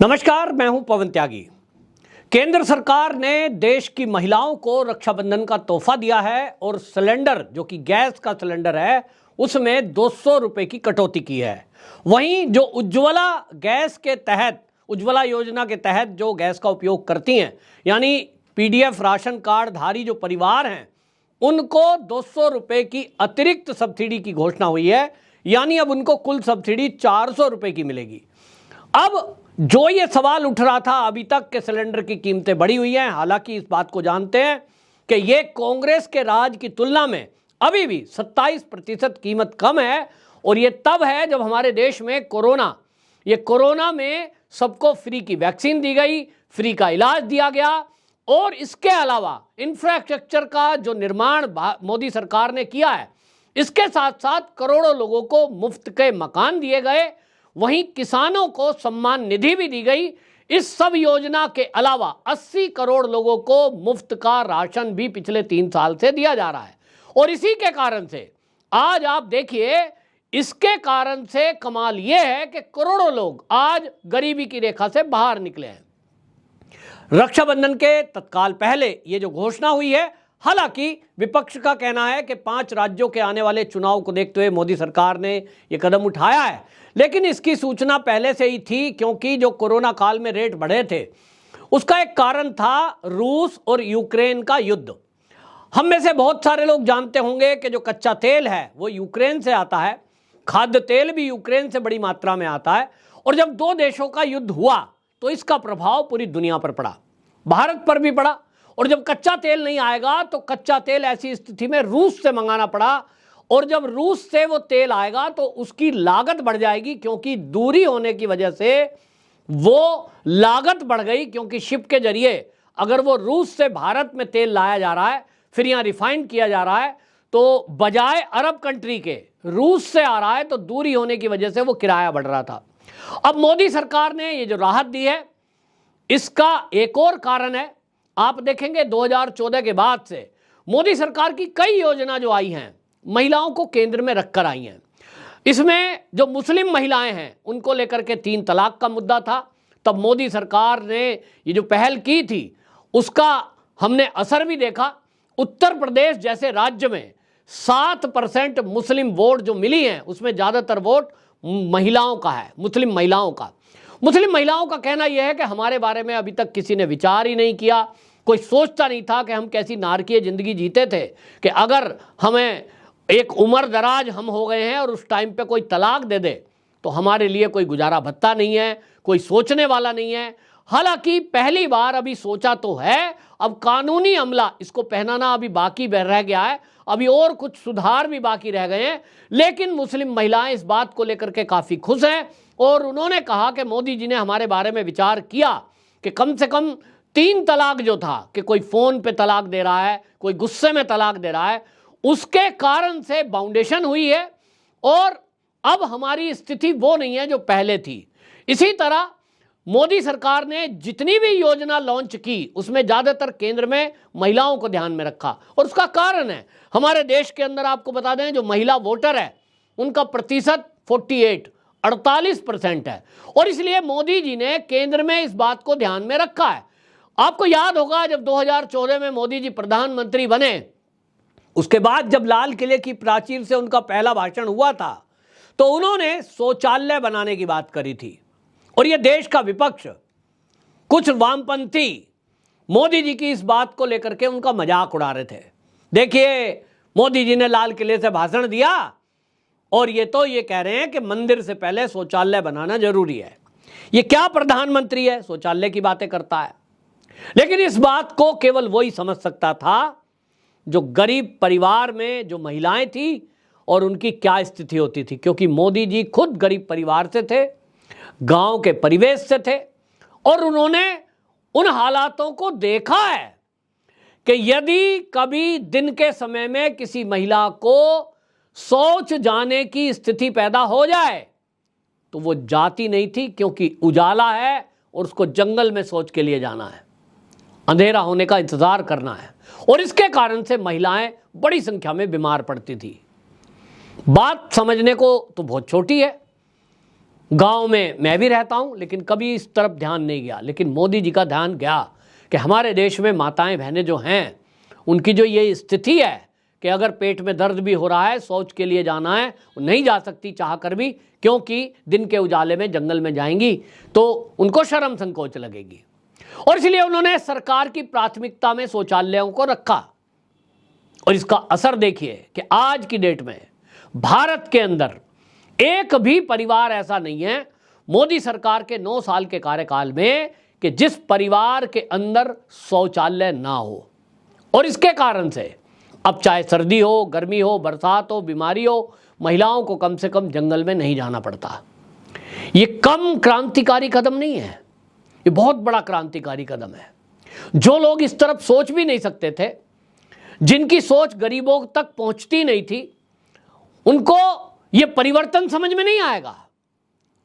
नमस्कार, मैं हूं पवन त्यागी। केंद्र सरकार ने देश की महिलाओं को रक्षाबंधन का तोहफा दिया है और सिलेंडर जो कि गैस का सिलेंडर है उसमें 200 रुपए की कटौती की है। वहीं जो उज्ज्वला गैस के तहत, उज्ज्वला योजना के तहत जो गैस का उपयोग करती हैं, यानी पीडीएफ राशन कार्ड धारी जो परिवार हैं, उनको 200 रुपए की अतिरिक्त सब्सिडी की घोषणा हुई है। यानी अब उनको कुल सब्सिडी 400 रुपए की मिलेगी। अब जो ये सवाल उठ रहा था, अभी तक के सिलेंडर की कीमतें बढ़ी हुई हैं। हालांकि इस बात को जानते हैं कि ये कांग्रेस के राज की तुलना में अभी भी 27% कीमत कम है। और ये तब है जब हमारे देश में कोरोना में सबको फ्री की वैक्सीन दी गई, फ्री का इलाज दिया गया और इसके अलावा इंफ्रास्ट्रक्चर का जो निर्माण मोदी सरकार ने किया है, इसके साथ साथ करोड़ों लोगों को मुफ्त के मकान दिए गए, वहीं किसानों को सम्मान निधि भी दी गई। इस सब योजना के अलावा 80 करोड़ लोगों को मुफ्त का राशन भी पिछले 3 साल से दिया जा रहा है। और इसी के कारण से आज आप देखिए, इसके कारण से कमाल यह है कि करोड़ों लोग आज गरीबी की रेखा से बाहर निकले हैं। रक्षाबंधन के तत्काल पहले ये जो घोषणा हुई है, हालांकि विपक्ष का कहना है कि 5 राज्यों के आने वाले चुनाव को देखते हुए मोदी सरकार ने ये कदम उठाया है, लेकिन इसकी सूचना पहले से ही थी, क्योंकि जो कोरोना काल में रेट बढ़े थे उसका एक कारण था रूस और यूक्रेन का युद्ध। हम में से बहुत सारे लोग जानते होंगे कि जो कच्चा तेल है वो यूक्रेन से आता है, खाद्य तेल भी यूक्रेन से बड़ी मात्रा में आता है। और जब 2 देशों का युद्ध हुआ तो इसका प्रभाव पूरी दुनिया पर पड़ा, भारत पर भी पड़ा। और जब कच्चा तेल नहीं आएगा तो कच्चा तेल ऐसी स्थिति में रूस से मंगाना पड़ा, और जब रूस से वो तेल आएगा तो उसकी लागत बढ़ जाएगी, क्योंकि दूरी होने की वजह से वो लागत बढ़ गई। क्योंकि शिप के जरिए अगर वो रूस से भारत में तेल लाया जा रहा है, फिर यहाँ रिफाइंड किया जा रहा है, तो बजाय अरब कंट्री के रूस से आ रहा है, तो दूरी होने की वजह से वो किराया बढ़ रहा था। अब मोदी सरकार ने ये जो राहत दी है, इसका एक और कारण है। आप देखेंगे 2014 के बाद से मोदी सरकार की कई योजना जो आई हैं, महिलाओं को केंद्र में रखकर आई हैं। इसमें जो मुस्लिम महिलाएं हैं उनको लेकर के 3 तलाक का मुद्दा था। तब मोदी सरकार ने ये जो पहल की थी उसका हमने असर भी देखा। उत्तर प्रदेश जैसे राज्य में 7% मुस्लिम वोट जो मिली हैं, उसमें ज़्यादातर वोट महिलाओं का है, मुस्लिम महिलाओं का। मुस्लिम महिलाओं का कहना यह है कि हमारे बारे में अभी तक किसी ने विचार ही नहीं किया, कोई सोचता नहीं था कि हम कैसी नारकीय ज़िंदगी जीते थे, कि अगर हमें एक उम्र दराज हम हो गए हैं और उस टाइम पे कोई तलाक दे दे तो हमारे लिए कोई गुजारा भत्ता नहीं है, कोई सोचने वाला नहीं है। हालांकि पहली बार अभी सोचा तो है, अब कानूनी अमला इसको पहनाना अभी बाकी रह गया है, अभी और कुछ सुधार भी बाकी रह गए हैं। लेकिन मुस्लिम महिलाएं इस बात को लेकर के काफ़ी खुश हैं और उन्होंने कहा कि मोदी जी ने हमारे बारे में विचार किया कि कम से कम 3 तलाक जो था, कि कोई फ़ोन पे तलाक दे रहा है, कोई गुस्से में तलाक दे रहा है, उसके कारण से बाउंडेशन हुई है और अब हमारी स्थिति वो नहीं है जो पहले थी। इसी तरह मोदी सरकार ने जितनी भी योजना लॉन्च की उसमें ज़्यादातर केंद्र में महिलाओं को ध्यान में रखा। और उसका कारण है, हमारे देश के अंदर आपको बता दें, जो महिला वोटर है उनका प्रतिशत 48% है। और इसलिए मोदी जी ने केंद्र में इस बात को ध्यान में रखा है। आपको याद होगा जब 2014 में मोदी जी प्रधानमंत्री बने, उसके बाद जब लाल किले की प्राचीर से उनका पहला भाषण हुआ था तो उन्होंने शौचालय बनाने की बात करी थी। और यह देश का विपक्ष, कुछ वामपंथी मोदी जी की इस बात को लेकर के उनका मजाक उड़ा रहे थे। देखिए, मोदी जी ने लाल किले से भाषण दिया और ये कह रहे हैं कि मंदिर से पहले शौचालय बनाना जरूरी है। ये क्या प्रधानमंत्री है, शौचालय की बातें करता है। लेकिन इस बात को केवल वही समझ सकता था जो गरीब परिवार में जो महिलाएं थी और उनकी क्या स्थिति होती थी, क्योंकि मोदी जी खुद गरीब परिवार से थे, गांव के परिवेश से थे और उन्होंने उन हालातों को देखा है कि यदि कभी दिन के समय में किसी महिला को शौच जाने की स्थिति पैदा हो जाए तो वो जाती नहीं थी, क्योंकि उजाला है और उसको जंगल में शौच के लिए जाना है, अंधेरा होने का इंतजार करना है। और इसके कारण से महिलाएं बड़ी संख्या में बीमार पड़ती थी। बात समझने को तो बहुत छोटी है, गांव में मैं भी रहता हूं, लेकिन कभी इस तरफ ध्यान नहीं गया, लेकिन मोदी जी का ध्यान गया कि हमारे देश में माताएं बहनें जो हैं उनकी जो ये स्थिति है कि अगर पेट में दर्द भी हो रहा है, शौच के लिए जाना है, वो नहीं जा सकती चाह कर भी, क्योंकि दिन के उजाले में जंगल में जाएंगी तो उनको शर्म संकोच लगेगी। और इसलिए उन्होंने सरकार की प्राथमिकता में शौचालयों को रखा। और इसका असर देखिए कि आज की डेट में भारत के अंदर एक भी परिवार ऐसा नहीं है मोदी सरकार के 9 साल के कार्यकाल में कि जिस परिवार के अंदर शौचालय ना हो। और इसके कारण से अब चाहे सर्दी हो, गर्मी हो, बरसात हो, बीमारी हो, महिलाओं को कम से कम जंगल में नहीं जाना पड़ता। ये कम क्रांतिकारी कदम नहीं है, ये बहुत बड़ा क्रांतिकारी कदम है। जो लोग इस तरफ सोच भी नहीं सकते थे, जिनकी सोच गरीबों तक पहुंचती नहीं थी, उनको ये परिवर्तन समझ में नहीं आएगा।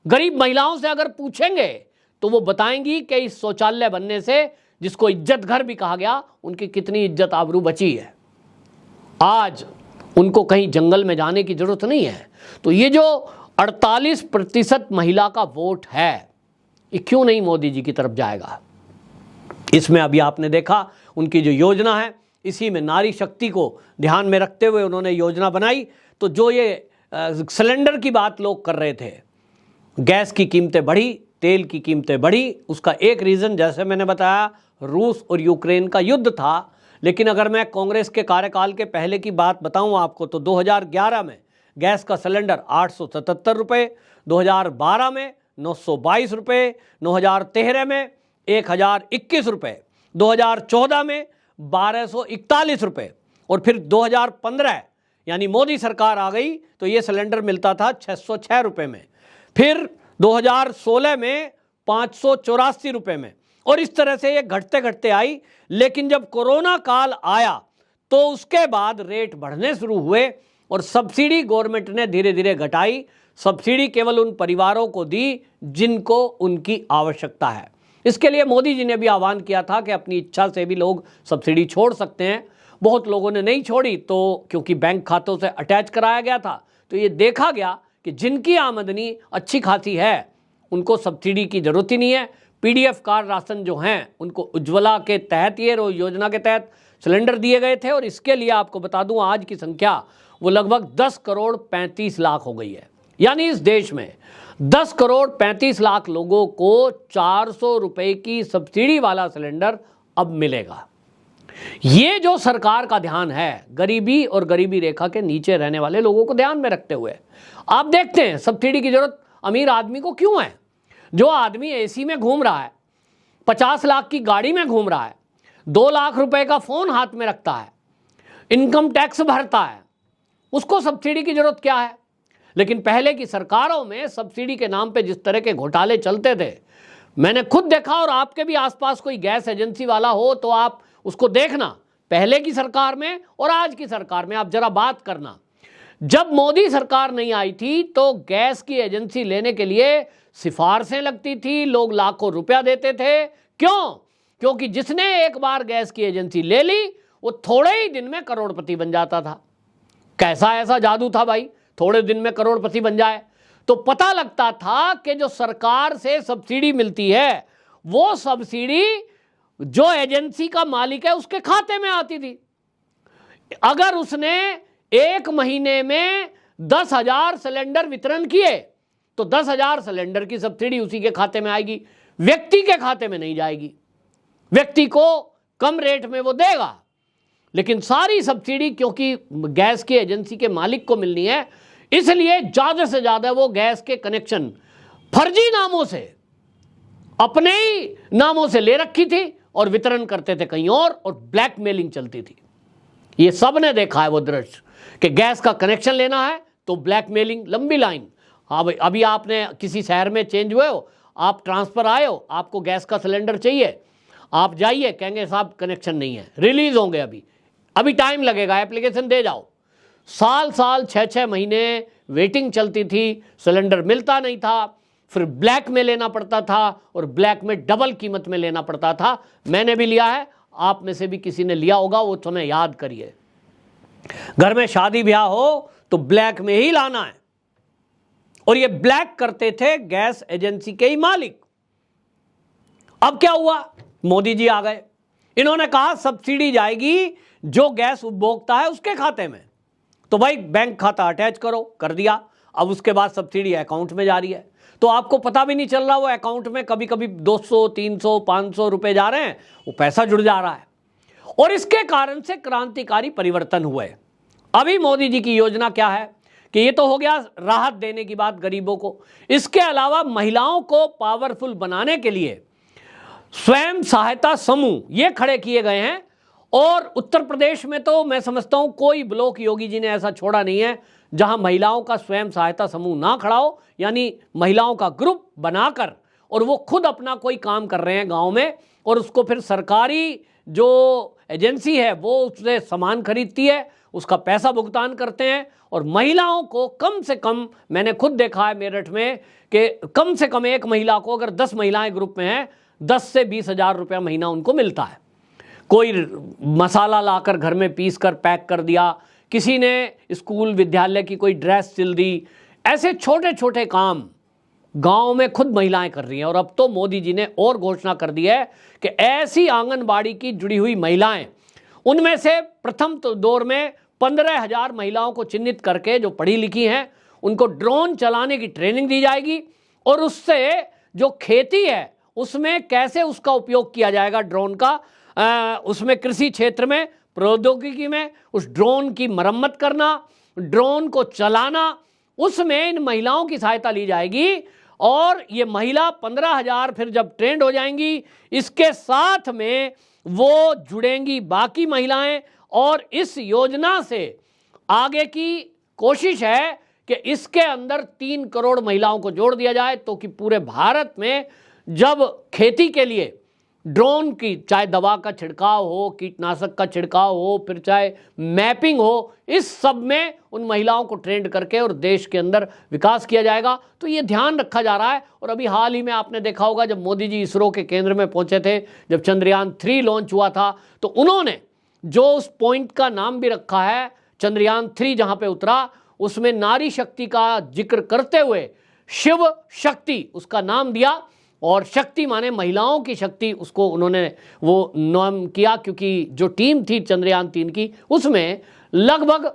गरीब महिलाओं से अगर पूछेंगे तो वो बताएंगी कि इस शौचालय बनने से, जिसको इज्जत घर भी कहा गया, उनकी कितनी इज्जत आबरू बची है। आज उनको कहीं जंगल में जाने की जरूरत नहीं है। तो ये जो 48% महिला का वोट है, ये क्यों नहीं मोदी जी की तरफ जाएगा? इसमें अभी आपने देखा उनकी जो योजना है, इसी में नारी शक्ति को ध्यान में रखते हुए उन्होंने योजना बनाई। तो जो ये सिलेंडर की बात लोग कर रहे थे, गैस की कीमतें बढ़ी, तेल की कीमतें बढ़ी, उसका एक रीज़न जैसे मैंने बताया रूस और यूक्रेन का युद्ध था। लेकिन अगर मैं कांग्रेस के कार्यकाल के पहले की बात बताऊं आपको, तो 2011 में गैस का सिलेंडर 877 रुपये, 2012 में 922 रुपये, 2013 में 1021 रुपये, 2014 में 1241 रुपये, और फिर 2015 यानी मोदी सरकार आ गई तो ये सिलेंडर मिलता था 606 रुपये में, फिर 2016 में 584 रुपये में, और इस तरह से ये घटते घटते आई। लेकिन जब कोरोना काल आया तो उसके बाद रेट बढ़ने शुरू हुए और सब्सिडी गवर्नमेंट ने धीरे धीरे घटाई। सब्सिडी केवल उन परिवारों को दी जिनको उनकी आवश्यकता है। इसके लिए मोदी जी ने भी आह्वान किया था कि अपनी इच्छा से भी लोग सब्सिडी छोड़ सकते हैं। बहुत लोगों ने नहीं छोड़ी, तो क्योंकि बैंक खातों से अटैच कराया गया था, तो ये देखा गया कि जिनकी आमदनी अच्छी खासी है उनको सब्सिडी की जरूरत ही नहीं है। पीडीएफ कार्ड राशन जो हैं उनको उज्ज्वला के तहत, ये योजना के तहत सिलेंडर दिए गए थे। और इसके लिए आपको बता दूं आज की संख्या वो लगभग 10 करोड़ 35 लाख हो गई है। यानी इस देश में 10 करोड़ 35 लाख लोगों को 400 रुपए की सब्सिडी वाला सिलेंडर अब मिलेगा। ये जो सरकार का ध्यान है गरीबी और गरीबी रेखा के नीचे रहने वाले लोगों को ध्यान में रखते हुए, आप देखते हैं सब्सिडी की जरूरत अमीर आदमी को क्यों है। जो आदमी एसी में घूम रहा है, 50 लाख की गाड़ी में घूम रहा है, 2 लाख रुपए का फोन हाथ में रखता है, इनकम टैक्स भरता है, उसको सब्सिडी की जरूरत क्या है। लेकिन पहले की सरकारों में सब्सिडी के नाम पे जिस तरह के घोटाले चलते थे, मैंने खुद देखा, और आपके भी आसपास कोई गैस एजेंसी वाला हो तो आप उसको देखना, पहले की सरकार में और आज की सरकार में आप जरा बात करना। जब मोदी सरकार नहीं आई थी तो गैस की एजेंसी लेने के लिए सिफारिशें लगती थी, लोग लाखों रुपया देते थे। क्यों? क्योंकि जिसने एक बार गैस की एजेंसी ले ली वो थोड़े ही दिन में करोड़पति बन जाता था। कैसा ऐसा जादू था भाई, थोड़े दिन में करोड़पति बन जाए? तो पता लगता था कि जो सरकार से सब्सिडी मिलती है वो सब्सिडी जो एजेंसी का मालिक है उसके खाते में आती थी। अगर उसने एक महीने में 10,000 सिलेंडर वितरण किए तो 10,000 सिलेंडर की सब्सिडी उसी के खाते में आएगी, व्यक्ति के खाते में नहीं जाएगी। व्यक्ति को कम रेट में वो देगा, लेकिन सारी सब्सिडी क्योंकि गैस की एजेंसी के मालिक को मिलनी है, इसलिए ज्यादा से ज्यादा वो गैस के कनेक्शन फर्जी नामों से, अपने ही नामों से ले रखी थी और वितरण करते थे कहीं और ब्लैकमेलिंग चलती थी। ये सब ने देखा है वो दृश्य कि गैस का कनेक्शन लेना है तो ब्लैकमेलिंग, लंबी लाइन। हाँ भाई, अभी आपने किसी शहर में चेंज हुए हो, आप ट्रांसफर आए हो, आपको गैस का सिलेंडर चाहिए, आप जाइए, कहेंगे साहब कनेक्शन नहीं है, रिलीज होंगे, अभी टाइम लगेगा, एप्लीकेशन दे जाओ। साल 6-6 महीने वेटिंग चलती थी, सिलेंडर मिलता नहीं था, फिर ब्लैक में लेना पड़ता था और ब्लैक में डबल कीमत में लेना पड़ता था। मैंने भी लिया है, आप में से भी किसी ने लिया होगा, वो समय याद करिए। घर में शादी ब्याह हो तो ब्लैक में ही लाना है, और ये ब्लैक करते थे गैस एजेंसी के ही मालिक। अब क्या हुआ, मोदी जी आ गए, इन्होंने कहा सब्सिडी जाएगी जो गैस उपभोक्ता है उसके खाते में, तो भाई बैंक खाता अटैच करो, कर दिया। अब उसके बाद सब्सिडी अकाउंट में जा रही है, तो आपको पता भी नहीं चल रहा वो अकाउंट में कभी कभी 200, 300, 500 रुपए जा रहे हैं, वो पैसा जुड़ जा रहा है। और इसके कारण से क्रांतिकारी परिवर्तन हुए। अभी मोदी जी की योजना क्या है कि ये तो हो गया राहत देने की बात गरीबों को, इसके अलावा महिलाओं को पावरफुल बनाने के लिए स्वयं सहायता समूह ये खड़े किए गए हैं। और उत्तर प्रदेश में तो मैं समझता हूं कोई ब्लॉक योगी जी ने ऐसा छोड़ा नहीं है जहां महिलाओं का स्वयं सहायता समूह ना खड़ा हो, यानी महिलाओं का ग्रुप बनाकर और वो खुद अपना कोई काम कर रहे हैं गांव में, और उसको फिर सरकारी जो एजेंसी है वो उससे सामान खरीदती है, उसका पैसा भुगतान करते हैं, और महिलाओं को कम से कम, मैंने खुद देखा है मेरठ में कि कम से कम एक महिला को, अगर 10 महिलाएं ग्रुप में हैं, 10 से 20 हजार रुपया महीना उनको मिलता है। कोई मसाला लाकर घर में पीस कर पैक कर दिया, किसी ने स्कूल विद्यालय की कोई ड्रेस सिल दी, ऐसे छोटे छोटे काम गांव में खुद महिलाएं कर रही हैं। और अब तो मोदी जी ने और घोषणा कर दी है कि ऐसी आंगनबाड़ी की जुड़ी हुई महिलाएं, उनमें से प्रथम दौर में 15,000 महिलाओं को चिन्हित करके जो पढ़ी लिखी हैं उनको ड्रोन चलाने की ट्रेनिंग दी जाएगी, और उससे जो खेती है उसमें कैसे उसका उपयोग किया जाएगा ड्रोन का, उसमें कृषि क्षेत्र में, प्रौद्योगिकी में उस ड्रोन की मरम्मत करना, ड्रोन को चलाना, उसमें इन महिलाओं की सहायता ली जाएगी। और ये महिला 15,000 फिर जब ट्रेंड हो जाएंगी, इसके साथ में वो जुड़ेंगी बाकी महिलाएं, और इस योजना से आगे की कोशिश है कि इसके अंदर 3 करोड़ महिलाओं को जोड़ दिया जाए, तो कि पूरे भारत में जब खेती के लिए ड्रोन की, चाहे दवा का छिड़काव हो, कीटनाशक का छिड़काव हो, फिर चाहे मैपिंग हो, इस सब में उन महिलाओं को ट्रेंड करके और देश के अंदर विकास किया जाएगा। तो ये ध्यान रखा जा रहा है। और अभी हाल ही में आपने देखा होगा जब मोदी जी इसरो के केंद्र में पहुंचे थे, जब चंद्रयान 3 लॉन्च हुआ था, तो उन्होंने जो उस पॉइंट का नाम भी रखा है, चंद्रयान 3 जहां पे उतरा, उसमें नारी शक्ति का जिक्र करते हुए शिव शक्ति उसका नाम दिया, और शक्ति माने महिलाओं की शक्ति, उसको उन्होंने वो नाम किया, क्योंकि जो टीम थी चंद्रयान 3 की, उसमें लगभग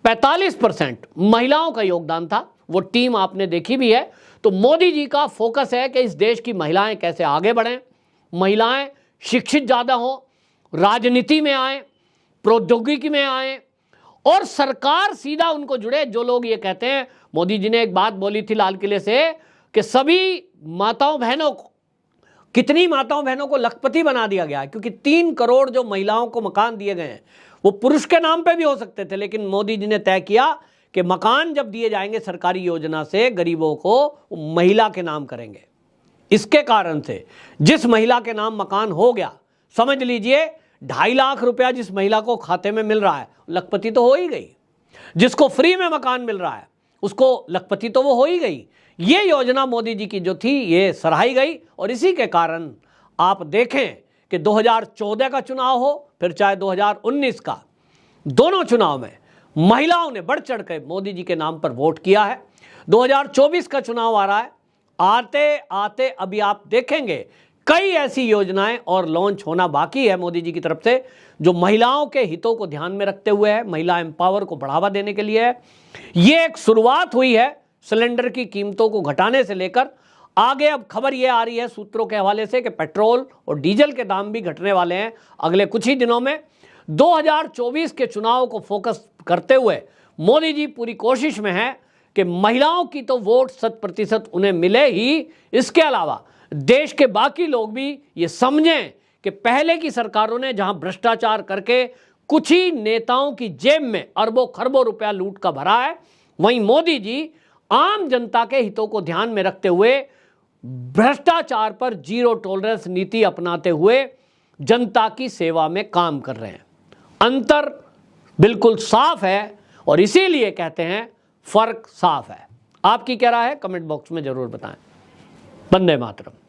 45% महिलाओं का योगदान था। वो टीम आपने देखी भी है। तो मोदी जी का फोकस है कि इस देश की महिलाएं कैसे आगे बढ़ें, महिलाएं शिक्षित ज़्यादा हों, राजनीति में आएँ, प्रौद्योगिकी में आएँ, और सरकार सीधा उनको जुड़े। जो लोग ये कहते हैं, मोदी जी ने एक बात बोली थी लाल किले से कि सभी माताओं बहनों को, कितनी माताओं बहनों को लखपति बना दिया गया है, क्योंकि 3 करोड़ जो महिलाओं को मकान दिए गए हैं वो पुरुष के नाम पे भी हो सकते थे, लेकिन मोदी जी ने तय किया कि मकान जब दिए जाएंगे सरकारी योजना से गरीबों को, वो महिला के नाम करेंगे। इसके कारण से जिस महिला के नाम मकान हो गया, समझ लीजिए 2.5 लाख रुपया जिस महिला को खाते में मिल रहा है, लखपति तो हो ही गई। जिसको फ्री में मकान मिल रहा है उसको लखपति तो वो हो ही गई। ये योजना मोदी जी की जो थी ये सराही गई, और इसी के कारण आप देखें कि 2014 का चुनाव हो, फिर चाहे 2019 का, दोनों चुनाव में महिलाओं ने बढ़ चढ़ कर मोदी जी के नाम पर वोट किया है। 2024 का चुनाव आ रहा है, आते आते अभी आप देखेंगे कई ऐसी योजनाएं और लॉन्च होना बाकी है मोदी जी की तरफ से, जो महिलाओं के हितों को ध्यान में रखते हुए है, महिला एम्पावर को बढ़ावा देने के लिए है। ये एक शुरुआत हुई है सिलेंडर की कीमतों को घटाने से लेकर आगे। अब खबर ये आ रही है सूत्रों के हवाले से कि पेट्रोल और डीजल के दाम भी घटने वाले हैं अगले कुछ ही दिनों में। 2024 के चुनाव को फोकस करते हुए मोदी जी पूरी कोशिश में है कि महिलाओं की तो वोट 100% उन्हें मिले ही, इसके अलावा देश के बाकी लोग भी ये समझें कि पहले की सरकारों ने जहां भ्रष्टाचार करके कुछ ही नेताओं की जेब में अरबों खरबों रुपया लूट का भरा है, वहीं मोदी जी आम जनता के हितों को ध्यान में रखते हुए भ्रष्टाचार पर जीरो टॉलरेंस नीति अपनाते हुए जनता की सेवा में काम कर रहे हैं। अंतर बिल्कुल साफ है, और इसीलिए कहते हैं फर्क साफ है। आपकी क्या राय है, कमेंट बॉक्स में जरूर बताएं। वंदे मातरम।